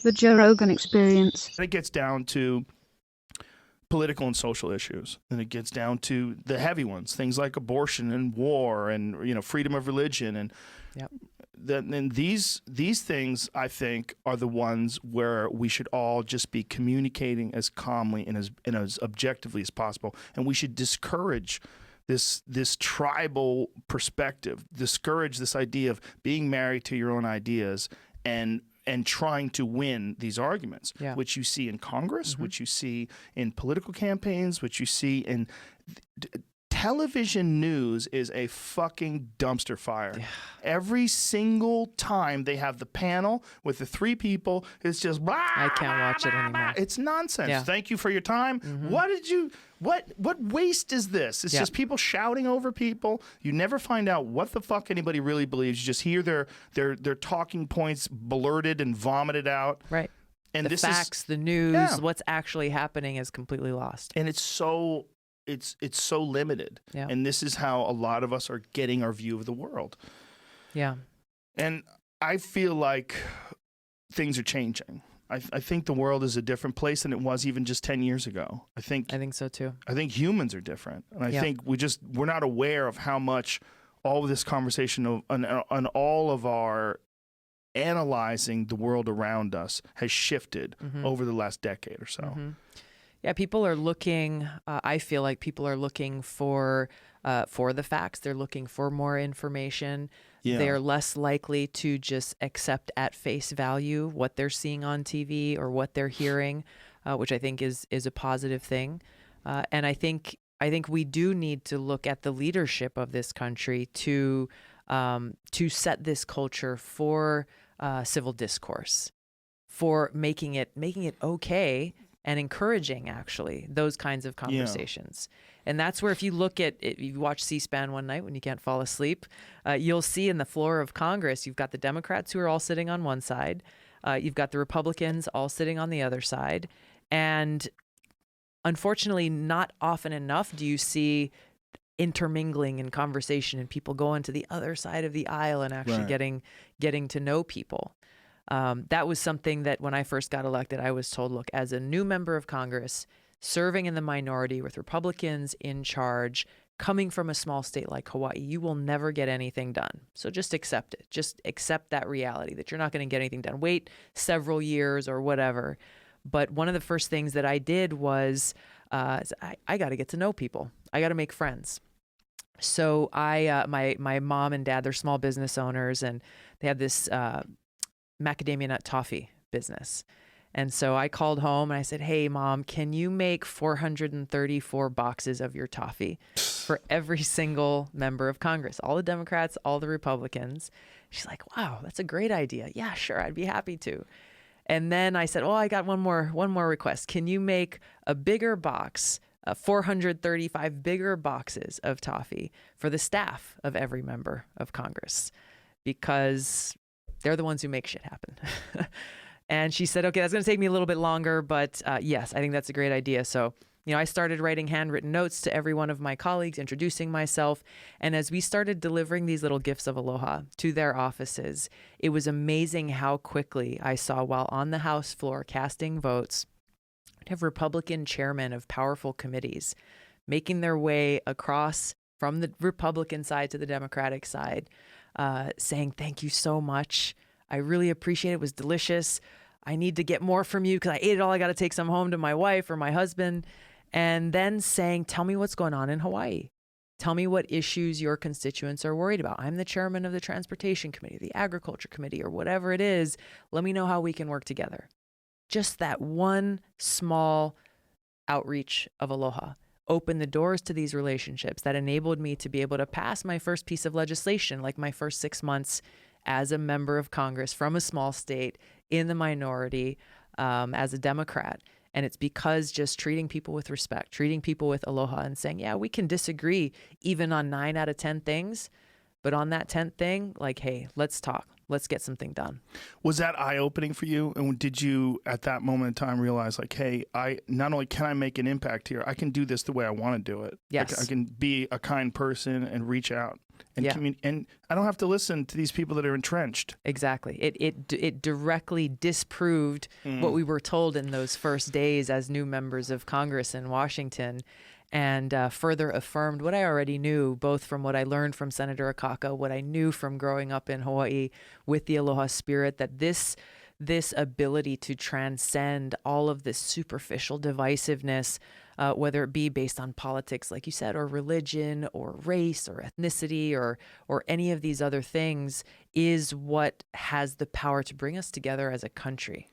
The Joe Rogan Experience. It gets down to political and social issues, and it gets down to the heavy ones, things like abortion and war and freedom of religion, and Yep. and these things, I think, are the ones where we should all just be communicating as calmly and as objectively as possible, and we should discourage this tribal perspective, discourage this idea of being married to your own ideas and trying to win these arguments, Yeah. which you see in Congress, which you see in political campaigns, which you see in television news is a fucking dumpster fire. Yeah. Every single time they have the panel with the three people, it's just I can't watch it anymore. It's nonsense. Yeah. Thank you for your time. What waste is this? It's Yeah. just people shouting over people. You never find out what the fuck anybody really believes. You just hear their talking points blurted and vomited out. Right. And The this facts, the news, Yeah. what's actually happening is completely lost. and it's so limited. Yeah. And this is how a lot of us are getting our view of the world. Yeah. And I feel like things are changing. I think the world is a different place than it was even just 10 years ago. I think so too. humans are different. And I Yeah. think we're not aware of how much all of this conversation on all of our analyzing the world around us has shifted over the last decade or so. Mhm. Yeah, people are looking. I feel like people are looking for the facts. They're looking for more information. Yeah. They're less likely to just accept at face value what they're seeing on TV or what they're hearing, which I think is a positive thing. And I think we do need to look at the leadership of this country to set this culture for civil discourse, for making it okay and encouraging actually those kinds of conversations. And that's where if you watch C-SPAN one night when you can't fall asleep, you'll see in the floor of Congress, you've got the Democrats who are all sitting on one side. You've got the Republicans all sitting on the other side. And unfortunately, not often enough do you see intermingling and conversation and people going to the other side of the aisle and actually getting to know people. That was something that when I first got elected, I was told, look, as a new member of Congress, serving in the minority with Republicans in charge, coming from a small state like Hawaii, you will never get anything done. So just accept it. Just accept that reality that you're not going to get anything done. Wait several years or whatever. But one of the first things that I did was I got to get to know people. I got to make friends. So my mom and dad, they're small business owners, and they have this macadamia nut toffee business. And so I called home and I said, hey, Mom, can you make 434 boxes of your toffee for every single member of Congress, all the Democrats, all the Republicans? She's like, wow, that's a great idea. Yeah, sure, I'd be happy to. And then I said, oh, I got one more request. Can you make a bigger box, 435 bigger boxes of toffee for the staff of every member of Congress? Because they're the ones who make shit happen. And she said, okay, that's going to take me a little bit longer, but yes, I think that's a great idea. So, I started writing handwritten notes to every one of my colleagues, introducing myself. And as we started delivering these little gifts of aloha to their offices, it was amazing how quickly I saw while on the House floor casting votes, we'd have Republican chairmen of powerful committees making their way across from the Republican side to the Democratic side, saying, thank you so much. I really appreciate it. It was delicious. I need to get more from you because I ate it all. I got to take some home to my wife or my husband. And then saying, tell me what's going on in Hawaii. Tell me what issues your constituents are worried about. I'm the chairman of the Transportation Committee, the Agriculture Committee, or whatever it is. Let me know how we can work together. Just that one small outreach of aloha opened the doors to these relationships that enabled me to be able to pass my first piece of legislation, like my first 6 months as a member of Congress from a small state in the minority as a Democrat. And it's because just treating people with respect, treating people with aloha and saying, yeah, we can disagree even on 9 out of 10 things, But on that 10th thing, like, hey, let's talk. Let's get something done. Was that eye-opening for you? And did you, at that moment in time, realize, like, hey, I not only can I make an impact here, I can do this the way I want to do it. Yes. I can be a kind person and reach out and Yeah. and I don't have to listen to these people that are entrenched. Exactly. It directly disproved what we were told in those first days as new members of Congress in Washington, and further affirmed what I already knew, both from what I learned from Senator Akaka, what I knew from growing up in Hawaii with the Aloha spirit, that this ability to transcend all of this superficial divisiveness, whether it be based on politics, like you said, or religion, or race, or ethnicity, or any of these other things, is what has the power to bring us together as a country.